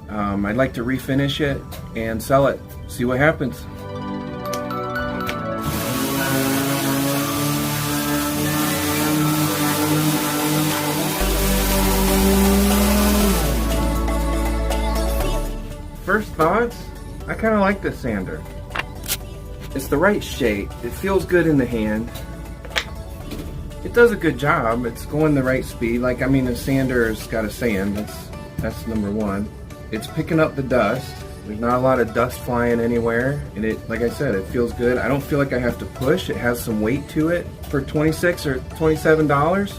I'd like to refinish it and sell it, see what happens. First thoughts, I kind of like this sander. It's the right shape, it feels good in the hand. It does a good job, it's going the right speed. Like, I mean, the sander's got to sand, that's number one. It's picking up the dust. There's not a lot of dust flying anywhere, and it, like I said, it feels good. I don't feel like I have to push. It has some weight to it. For $26 or $27,